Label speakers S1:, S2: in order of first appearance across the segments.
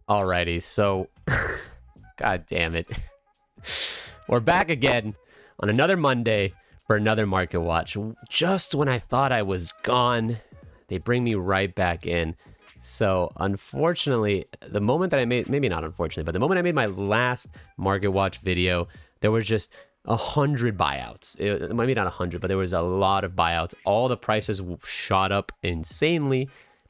S1: Alrighty, so god damn it. We're back again on another Monday for another market watch. Just when I thought I was gone, they bring me right back in. So unfortunately, the moment that I made, maybe not unfortunately, but the moment I made my last market watch video, there was just 100 buyouts. Maybe not 100, but there was a lot of buyouts. All the prices shot up insanely.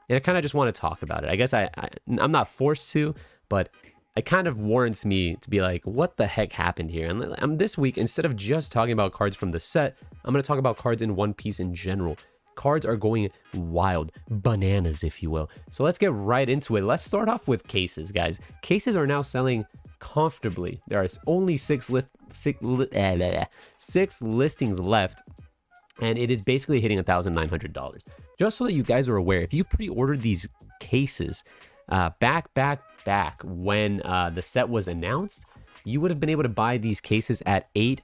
S1: And I kind of just want to talk about it. I guess I'm not forced to, but it kind of warrants me to be like, what the heck happened here? And this week, instead of just talking about cards from the set, I'm going to talk about cards in One Piece in general. Cards are going wild, bananas, if you will. So let's get right into it. Let's start off with cases, guys. Cases are now selling comfortably. There are only six listings left, and it is basically hitting $1,900. Just so that you guys are aware, if you pre-ordered these cases back when the set was announced, you would have been able to buy these cases at $800.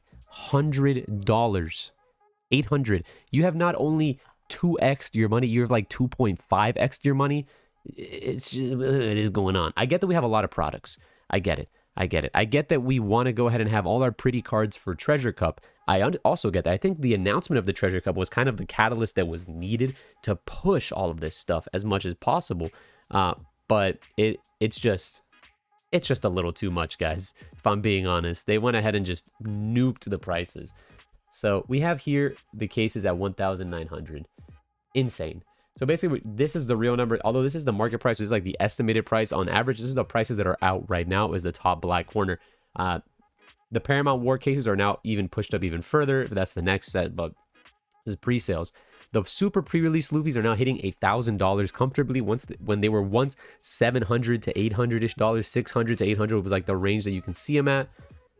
S1: $800. You have not only 2x'd your money, you have like 2.5x'd your money. It is going on. I get that we have a lot of products. I get it. I get that we want to go ahead and have all our pretty cards for Treasure Cup. I also get that. I think the announcement of the Treasure Cup was kind of the catalyst that was needed to push all of this stuff as much as possible. But it's just a little too much, guys. If I'm being honest, they went ahead and just nuked the prices. So we have here the cases at 1,900. Insane. So basically, this is the real number. Although this is the market price, this is like the estimated price on average. This is the prices that are out right now. Is the top black corner. The Paramount War cases are now even pushed up even further. That's the next set, but this is pre-sales. The super pre-release Luffy's are now hitting $1,000 comfortably. When they were once $700 to $800-ish, $600 to $800 was like the range that you can see them at.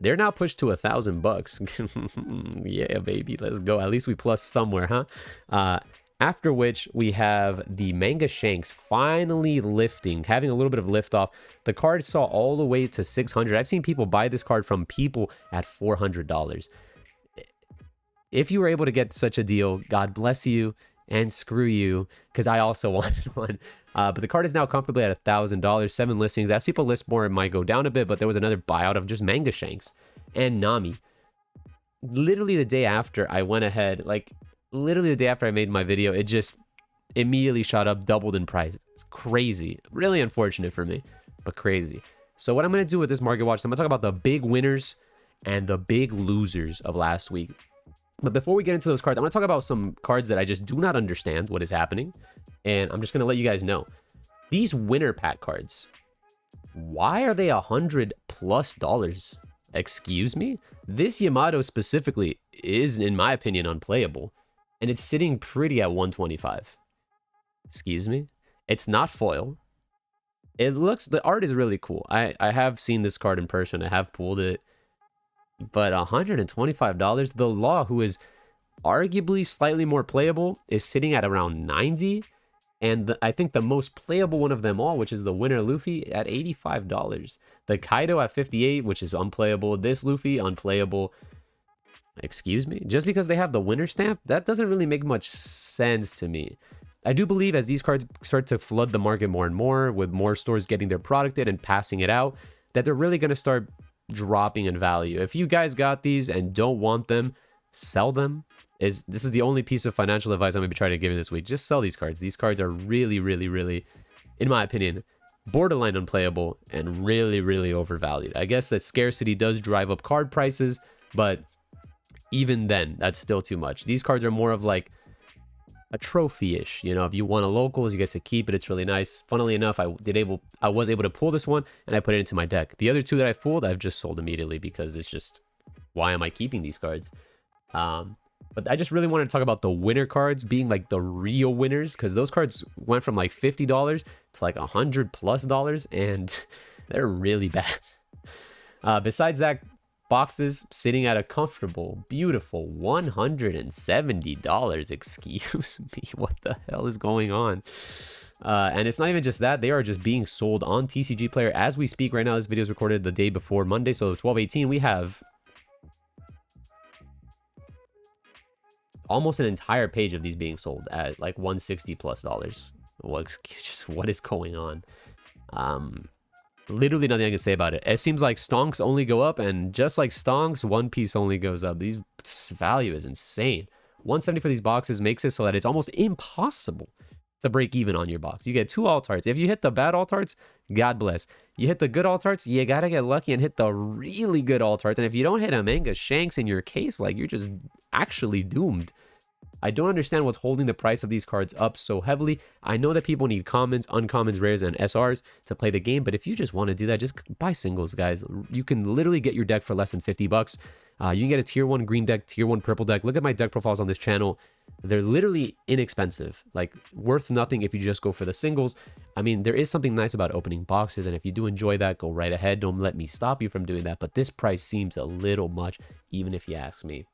S1: They're now pushed to $1,000. Yeah, baby, let's go. At least we plus somewhere, huh? After which we have the Manga Shanks finally lifting, having a little bit of lift off. The card saw all the way to $600. I've seen people buy this card from people at $400. If you were able to get such a deal, God bless you and screw you, because I also wanted one. But the card is now comfortably at $1,000, 7 listings. As people list more, it might go down a bit, but there was another buyout of just Manga Shanks and Nami. Literally the day after I went ahead, literally the day after I made my video, it just immediately shot up, doubled in price. It's crazy. Really unfortunate for me, but crazy. So what I'm going to do with this market watch, I'm going to talk about the big winners and the big losers of last week. But before we get into those cards, I'm going to talk about some cards that I just do not understand what is happening. And I'm just going to let you guys know. These winner pack cards, why are they $100+? Excuse me? This Yamato specifically is, in my opinion, unplayable. And it's sitting pretty at 125. Excuse me? It's not foil. The art is really cool. I have seen this card in person. I have pulled it. But $125, the Law, who is arguably slightly more playable, is sitting at around 90. And I think the most playable one of them all, which is the winner Luffy, at $85. The Kaido at 58, which is unplayable. This Luffy, unplayable. Excuse me? Just because they have the winner stamp? That doesn't really make much sense to me. I do believe as these cards start to flood the market more and more, with more stores getting their product in and passing it out, that they're really going to start dropping in value. If you guys got these and don't want them, sell them. This is the only piece of financial advice I'm going to be trying to give you this week. Just sell these cards. These cards are really, really, really, in my opinion, borderline unplayable and really, really overvalued. I guess that scarcity does drive up card prices, but even then, that's still too much. These cards are more of like a trophy-ish. You know, if you won a locals, you get to keep it. It's really nice. Funnily enough, I was able to pull this one, and I put it into my deck. The other two that I've pulled, I've just sold immediately because it's just, why am I keeping these cards? But I just really wanted to talk about the winner cards being like the real winners, because those cards went from like $50 to like $100+, and they're really bad. Besides that, boxes sitting at a comfortable, beautiful $170. Excuse me, what the hell is going on? And it's not even just that, they are just being sold on TCG Player as we speak right now. This video is recorded the day before Monday, so 12/18. We have almost an entire page of these being sold at like $160+. What is going on? Literally nothing I can say about it. It seems like stonks only go up, and just like stonks, One Piece only goes up. This value is insane. 170 for these boxes makes it so that it's almost impossible to break even on your box. You get 2 alt arts. If you hit the bad alt arts, God bless. You hit the good alt arts, you gotta get lucky and hit the really good alt arts. And if you don't hit a Manga Shanks in your case, like, you're just actually doomed. I don't understand what's holding the price of these cards up so heavily. I know that people need commons, uncommons, rares, and SRs to play the game, but if you just want to do that, just buy singles, guys. You can literally get your deck for less than 50 bucks. You can get a tier 1 green deck, tier 1 purple deck. Look at my deck profiles on this channel. They're literally inexpensive, like worth nothing if you just go for the singles. I mean, there is something nice about opening boxes, and if you do enjoy that, go right ahead. Don't let me stop you from doing that, but this price seems a little much, even if you ask me.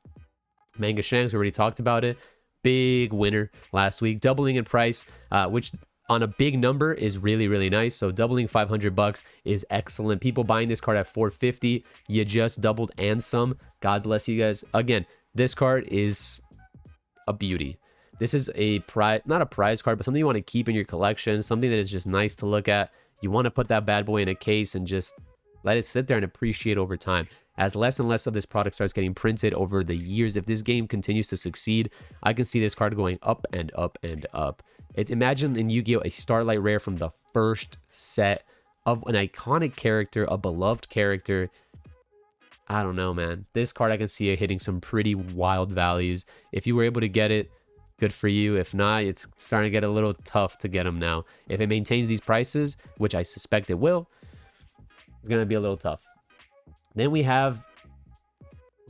S1: Manga Shanks, we already talked about it. Big winner last week, doubling in price, which on a big number is really, really nice. So doubling 500 bucks is excellent. People buying this card at 450, you just doubled and some. God bless you guys. Again, this card is a beauty. This is a prize, not a prize card, but something you want to keep in your collection, something that is just nice to look at. You want to put that bad boy in a case and just let it sit there and appreciate over time. As less and less of this product starts getting printed over the years, if this game continues to succeed, I can see this card going up and up and up. Imagine in Yu-Gi-Oh! A Starlight Rare from the first set of an iconic character, a beloved character. I don't know, man. This card, I can see it hitting some pretty wild values. If you were able to get it, good for you. If not, it's starting to get a little tough to get them now. If it maintains these prices, which I suspect it will, it's going to be a little tough. Then we have,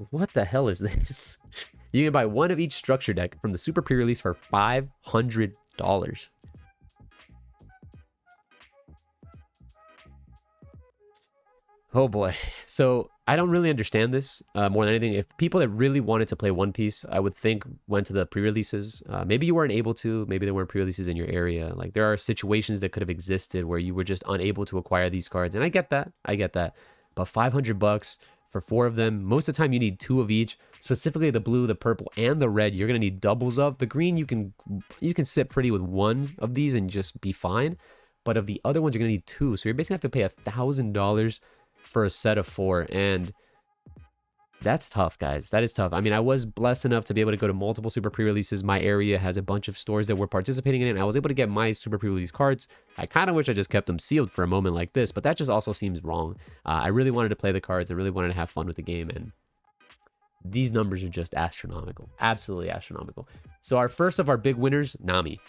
S1: what the hell is this? You can buy one of each structure deck from the super pre-release for $500. Oh boy. So I don't really understand this more than anything. If people that really wanted to play One Piece, I would think went to the pre-releases. Maybe you weren't able to. Maybe there weren't pre-releases in your area. Like, there are situations that could have existed where you were just unable to acquire these cards. And I get that. I get that. But 500 bucks for 4 of them. Most of the time you need 2 of each, specifically the blue, the purple, and the red. You're going to need doubles of. The green, you can sit pretty with 1 of these and just be fine. But of the other ones, you're going to need 2. So you're basically have to pay $1,000 for a set of 4. And that's tough, guys. That is tough. I mean, I was blessed enough to be able to go to multiple super pre-releases. My area has a bunch of stores that were participating in it, and I was able to get my super pre-release cards. I kind of wish I just kept them sealed for a moment like this, but that just also seems wrong. I really wanted to play the cards. I really wanted to have fun with the game, and these numbers are just astronomical. Absolutely astronomical. So our first of our big winners, Nami.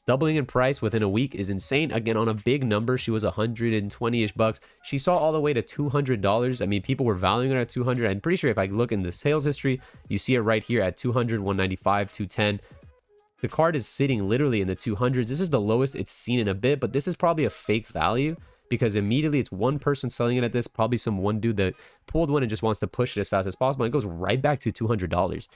S1: Doubling in price within a week is insane. Again, on a big number, she was 120-ish bucks. She saw all the way to $200. I mean, people were valuing her at 200. I'm pretty sure if I look in the sales history, you see it right here at 200, 195, 210. The card is sitting literally in the 200s. This is the lowest it's seen in a bit, but this is probably a fake value because immediately it's one person selling it at this, probably some one dude that pulled one and just wants to push it as fast as possible. And it goes right back to $200.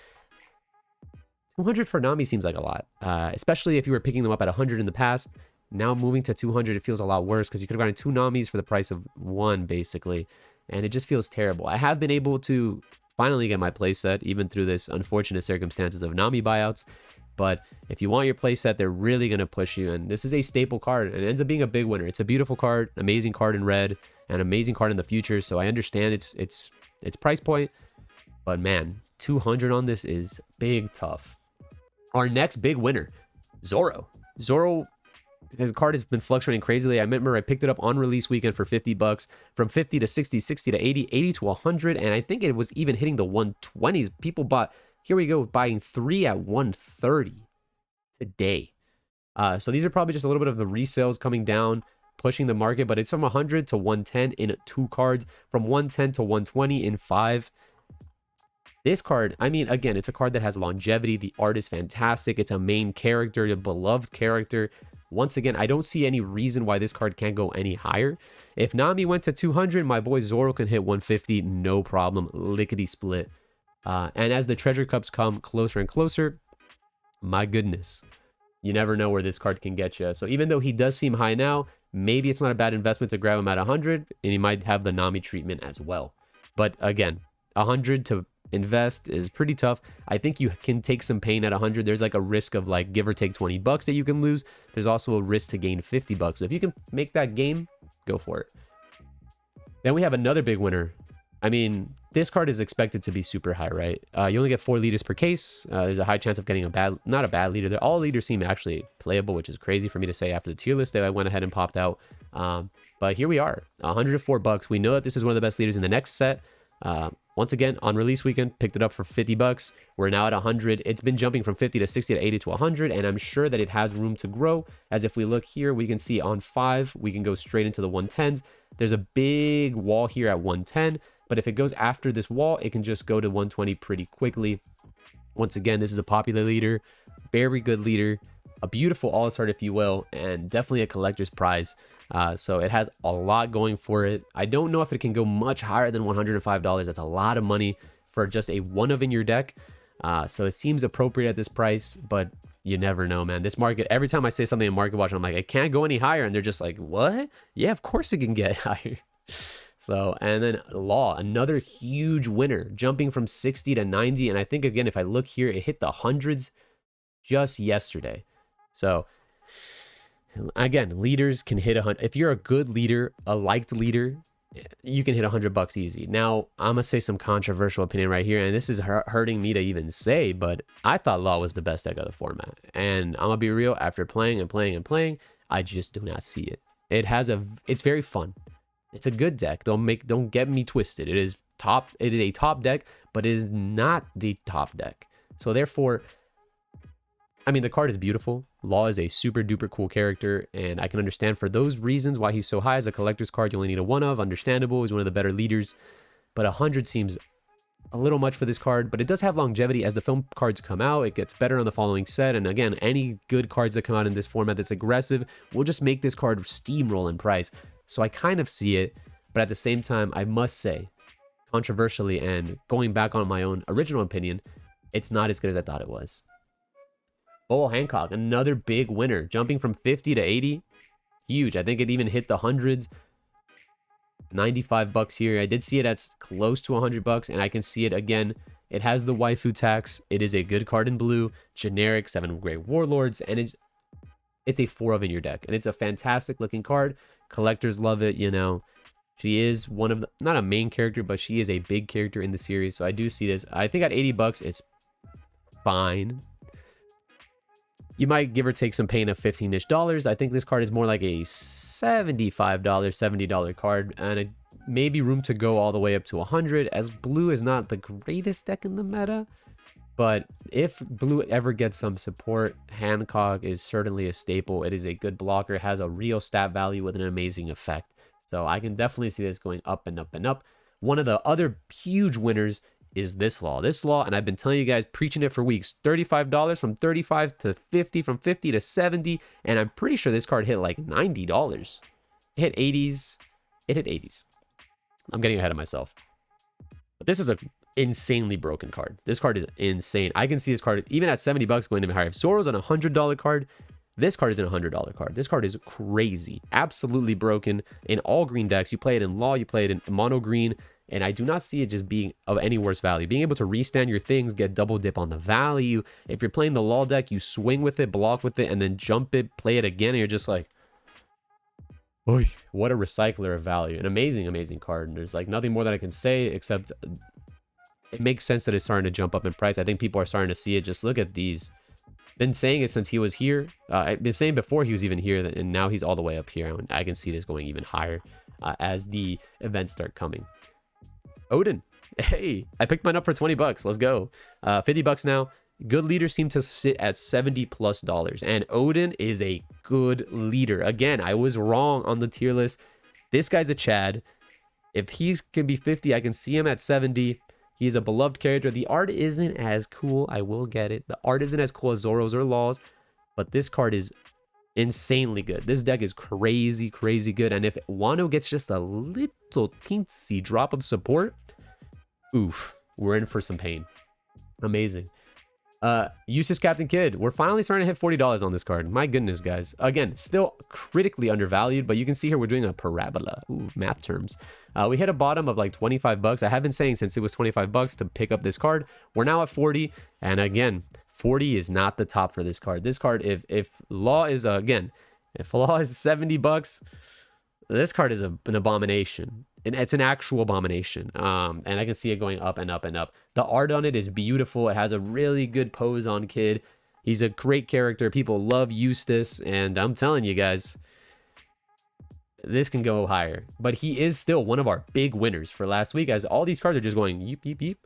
S1: 200 for Nami seems like a lot, especially if you were picking them up at 100 in the past. Now moving to 200, it feels a lot worse because you could have gotten 2 Namis for the price of 1, basically, and it just feels terrible. I have been able to finally get my playset, even through this unfortunate circumstances of Nami buyouts, but if you want your playset, they're really going to push you, and this is a staple card, and it ends up being a big winner. It's a beautiful card, amazing card in red, and amazing card in the future, so I understand its price point, but man, 200 on this is big tough. Our next big winner, Zoro. Zoro, his card has been fluctuating crazily. I remember I picked it up on release weekend for 50 bucks, from 50 to 60, 60 to 80, 80 to 100, and I think it was even hitting the 120s. People bought, here we go, buying 3 at 130 today. So these are probably just a little bit of the resales coming down, pushing the market, but it's from 100 to 110 in 2 cards, from 110 to 120 in 5. This card, I mean, again, it's a card that has longevity. The art is fantastic. It's a main character, a beloved character. Once again, I don't see any reason why this card can't go any higher. If Nami went to 200, my boy Zoro can hit 150, no problem, lickety split. And as the treasure cups come closer and closer, my goodness, you never know where this card can get you. So even though he does seem high now, maybe it's not a bad investment to grab him at 100, and he might have the Nami treatment as well. But again, 100 to invest is pretty tough. I think you can take some pain at 100. There's like a risk of like give or take 20 bucks that you can lose. There's also a risk to gain 50 bucks. So if you can make that gain, go for it. Then we have another big winner. I mean, this card is expected to be super high, right? You only get 4 leaders per case. There's a high chance of getting not a bad leader. All leaders seem actually playable, which is crazy for me to say after the tier list that I went ahead and popped out. But here we are, $104. We know that this is one of the best leaders in the next set. Once again, on release weekend, picked it up for $50. We're now at 100. It's been jumping from 50 to 60 to 80 to 100, and I'm sure that it has room to grow. As if we look here, we can see on 5, we can go straight into the 110s. There's a big wall here at 110, but if it goes after this wall, it can just go to 120 pretty quickly. Once again, this is a popular leader, very good leader, a beautiful alt-art, if you will, and definitely a collector's prize. So it has a lot going for it. I don't know if it can go much higher than $105. That's a lot of money for just a one of in your deck. So it seems appropriate at this price, but you never know, man. This market, every time I say something in Market Watch, I'm like, it can't go any higher. And they're just like, what? Yeah, of course it can get higher. So, and then Law, another huge winner, jumping from 60 to 90. And I think, again, if I look here, it hit the hundreds just yesterday. So, again, leaders can hit 100. If you're a good leader, a liked leader, you can hit $100 easy. Now, I'm going to say some controversial opinion right here, and this is hurting me to even say, but I thought Law was the best deck of the format. And I'm going to be real, after playing and playing and playing, I just do not see it. It's very fun. It's a good deck. Don't get me twisted. It is a top deck, but it is not the top deck. So therefore, I mean, the card is beautiful. Law is a super duper cool character, and I can understand for those reasons why he's so high. As a collector's card, you only need a one of. Understandable. He's one of the better leaders, but 100 seems a little much for this card. But it does have longevity. As the film cards come out, it gets better on the following set. And again, any good cards that come out in this format that's aggressive will just make this card steamroll in price. So I kind of see it, but at the same time, I must say, controversially and going back on my own original opinion, it's not as good as I thought it was. Oh, Hancock, another big winner, jumping from 50 to 80. Huge. I think it even hit the hundreds. $95 here. I did see it at close to $100, and I can see it again. It has the waifu tax. It is a good card in blue, generic 7 Great Warlords, and it's a 4 of in your deck. And it's a fantastic looking card. Collectors love it, you know. She is one of the, not a main character, but she is a big character in the series. So I do see this. I think at $80, it's fine. You might give or take some pain of $15-ish. I think this card is more like a $75, $70 card, and it may be room to go all the way up to 100, as blue is not the greatest deck in the meta. But if blue ever gets some support, Hancock is certainly a staple. It is a good blocker, has a real stat value with an amazing effect. So I can definitely see this going up and up and up. One of the other huge winners is this Law. This Law, and I've been telling you guys, preaching it for weeks, $35 from 35 to 50, from 50 to 70, and I'm pretty sure this card hit like $90. It hit 80s. It hit 80s. I'm getting ahead of myself. But this is a insanely broken card. This card is insane. I can see this card even at $70 going even higher. If Zoro's on a $100 card, this card isn't a $100 card. This card is crazy, absolutely broken in all green decks. You play it in Law, you play it in mono green, and I do not see it just being of any worse value. Being able to restand your things, get double dip on the value. If you're playing the Law deck, you swing with it, block with it, and then jump it, play it again, and you're just like, oy, what a recycler of value. An amazing, amazing card. And there's like nothing more that I can say except it makes sense that it's starting to jump up in price. I think people are starting to see it. Just look at these. Been saying it since he was here. I've been saying before he was even here, and now he's all the way up here. And I can see this going even higher as the events start coming. Odin. Hey, I picked mine up for $20. Let's go. $50 now. Good leaders seem to sit at $70+. And Odin is a good leader. Again, I was wrong on the tier list. This guy's a Chad. If he can be 50, I can see him at 70. He's a beloved character. The art isn't as cool. I will get it. The art isn't as cool as Zoro's or Law's, but this card is insanely good. This deck is crazy, crazy good. And if Wano gets just a little teensy drop of support, oof, we're in for some pain. Amazing. Eustace Captain Kidd. We're finally starting to hit $40 on this card. My goodness, guys. Again, still critically undervalued, but you can see here we're doing a parabola. Ooh, math terms. We hit a bottom of like $25. I have been saying since it was $25 to pick up this card. We're now at 40, and again, 40 is not the top for this card. This card, if Law is again, if Law is $70, This card is an abomination. And it's an actual abomination. And I can see it going up and up and up. The art on it is beautiful. It has a really good pose on Kid. He's a great character. People love Eustace. And I'm telling you guys, this can go higher. But he is still one of our big winners for last week, as all these cards are just going yeep, yeep, yeep.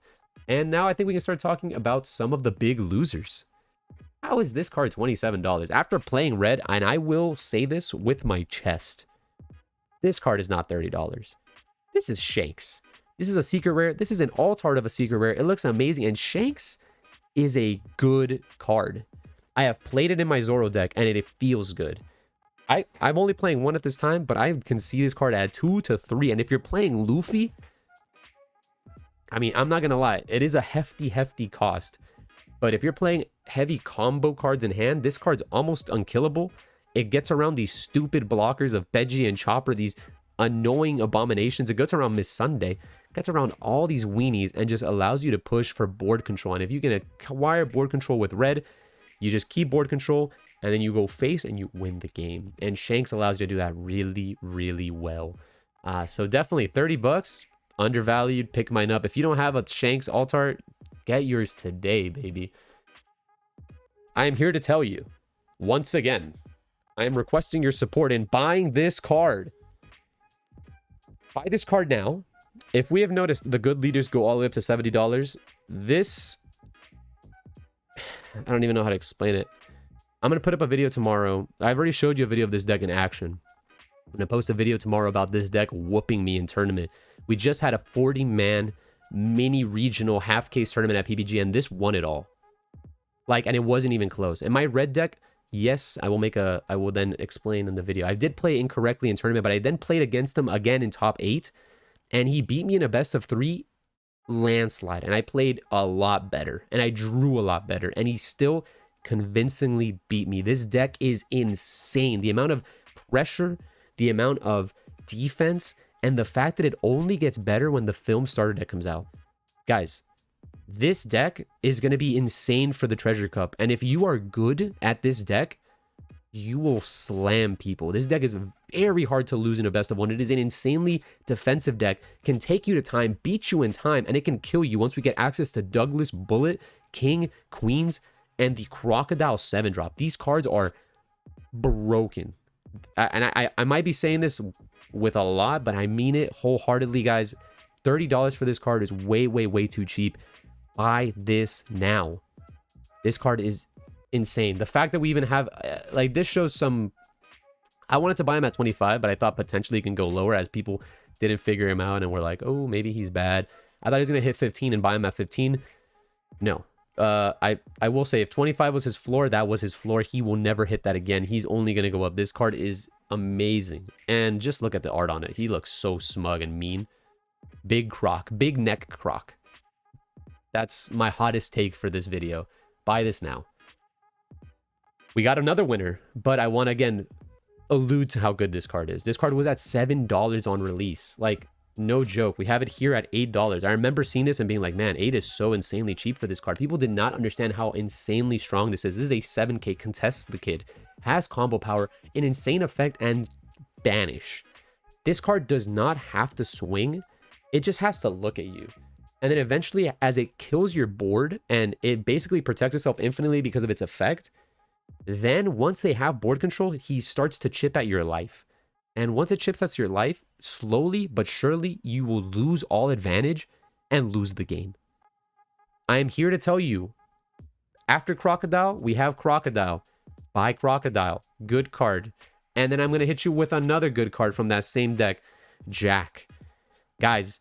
S1: And now I think we can start talking about some of the big losers. How is this card $27? After playing red, and I will say this with my chest, this card is not $30. This is Shanks. This is a secret rare. This is an alt art of a secret rare. It looks amazing. And Shanks is a good card. I have played it in my Zoro deck, and it feels good. I'm only playing one at this time, but I can see this card add 2 to 3. And if you're playing Luffy, I mean, I'm not going to lie. It is a hefty cost. But if you're playing heavy combo cards in hand, this card's almost unkillable. It gets around these stupid blockers of Beji and Chopper, these annoying abominations. It gets around Miss Sunday, gets around all these weenies, and just allows you to push for board control. And if you can acquire board control with red, you just keep board control, and then you go face and you win the game. And Shanks allows you to do that really well. So definitely $30, undervalued. Pick mine up. If you don't have a Shanks alt art, get yours today, baby. I am here to tell you, once again, I am requesting your support in buying this card. Buy this card now. If we have noticed the good leaders go all the way up to $70, this... I don't even know how to explain it. I'm going to put up a video tomorrow. I've already showed you a video of this deck in action. I'm going to post a video tomorrow about this deck whooping me in tournament. We just had a 40-man mini regional half case tournament at PBG, and this won it all. Like, and it wasn't even close. And my red deck, yes, I will then explain in the video. I did play incorrectly in tournament, but I then played against him again in top 8, and he beat me in a best of 3 landslide. And I played a lot better, and I drew a lot better, and he still convincingly beat me. This deck is insane. The amount of pressure, the amount of defense, and the fact that it only gets better when the film starter deck comes out. Guys, this deck is going to be insane for the Treasure Cup. And if you are good at this deck, you will slam people. This deck is very hard to lose in a best of 1. It is an insanely defensive deck, can take you to time, beat you in time, and it can kill you once we get access to Douglas, Bullet, King, Queens, and the Crocodile 7-drop. These cards are broken. And I might be saying this with a lot, but I mean it wholeheartedly, guys. $30 for this card is way too cheap. Buy this now. This card is insane. The fact that we even have like this shows some... I wanted to buy him at 25, but I thought potentially he can go lower as people didn't figure him out and were like, oh, maybe he's bad. I thought he was gonna hit 15 and buy him at 15. No. I will say if 25 was his floor, that was his floor. He will never hit that again. He's only gonna go up. This card is amazing. And just look at the art on it. He looks so smug and mean. Big croc, big neck croc. That's my hottest take for this video. Buy this now. We got another winner, but I want to again allude to how good this card is. This card was at $7 on release. Like, no joke. We have it here at $8. I remember seeing this and being like, man, 8 is so insanely cheap for this card. People did not understand how insanely strong this is. This is a 7K, contests the kid, has combo power, an insane effect, and banish. This card does not have to swing. It just has to look at you. And then eventually, as it kills your board, and it basically protects itself infinitely because of its effect, then once they have board control, he starts to chip at your life. And once it chips at your life, slowly but surely, you will lose all advantage and lose the game. I am here to tell you, after Crocodile, we have Crocodile. Buy Crocodile. Good card. And then I'm going to hit you with another good card from that same deck, Jack. Guys,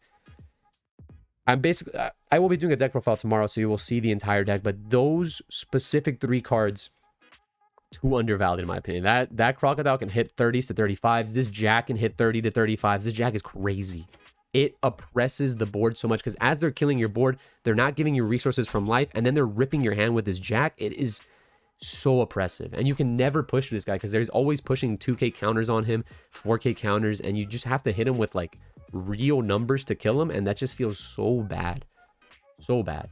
S1: I will be doing a deck profile tomorrow, so you will see the entire deck. But those specific 3 cards, too undervalued in my opinion. That Crocodile can hit 30s to 35s. This Jack can hit 30 to 35s. This Jack is crazy. It oppresses the board so much because as they're killing your board, they're not giving you resources from life, and then they're ripping your hand with this Jack. It is so oppressive, and you can never push this guy because there's always pushing 2K counters on him, 4K counters, and you just have to hit him with like real numbers to kill him, and that just feels so bad. So bad.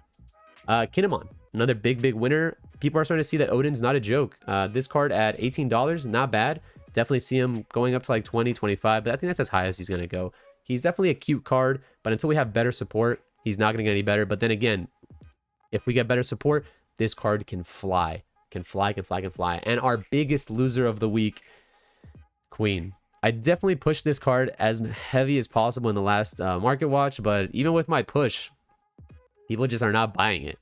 S1: Kinemon, another big winner. People are starting to see that Odin's not a joke. This card at $18, not bad. Definitely see him going up to like 20, 25, but I think that's as high as he's going to go. He's definitely a cute card, but until we have better support, he's not going to get any better. But then again, if we get better support, this card can fly. Can fly, can fly, can fly. And our biggest loser of the week, Queen. I definitely pushed this card as heavy as possible in the last market watch, but even with my push, people just are not buying it.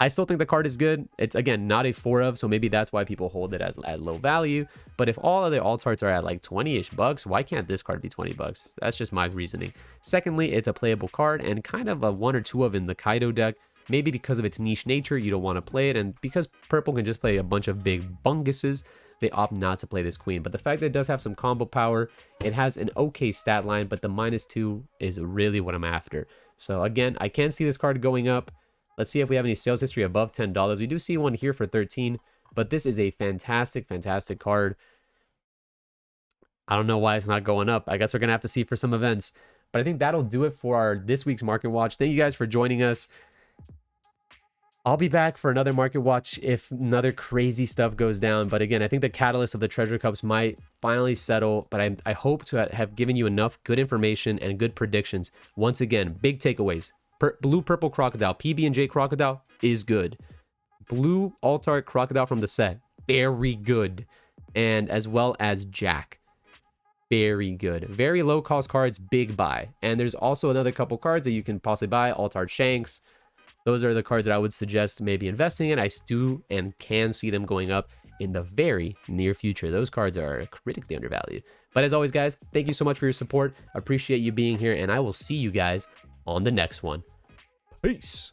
S1: I still think the card is good. It's, again, not a 4 of, so maybe that's why people hold it as at low value. But if all other alt arts are at like 20-ish bucks, why can't this card be 20 bucks? That's just my reasoning. Secondly, it's a playable card and kind of a 1 or 2 of in the Kaido deck. Maybe because of its niche nature, you don't want to play it. And because purple can just play a bunch of big bunguses, they opt not to play this Queen. But the fact that it does have some combo power, it has an okay stat line, but the -2 is really what I'm after. So again, I can see this card going up. Let's see if we have any sales history above $10. We do see one here for 13, but this is a fantastic, fantastic card. I don't know why it's not going up. I guess we're going to have to see for some events. But I think that'll do it for this week's Market Watch. Thank you guys for joining us. I'll be back for another Market Watch if another crazy stuff goes down. But again, I think the catalyst of the Treasure Cups might finally settle. But I hope to have given you enough good information and good predictions. Once again, big takeaways. Blue Purple Crocodile, PB&J Crocodile is good. Blue Alt-Art Crocodile from the set, very good. And as well as Jack, very good. Very low cost cards, big buy. And there's also another couple cards that you can possibly buy. Alt-Art Shanks. Those are the cards that I would suggest maybe investing in. I do and can see them going up in the very near future. Those cards are critically undervalued. But as always, guys, thank you so much for your support. I appreciate you being here, and I will see you guys on the next one. Peace.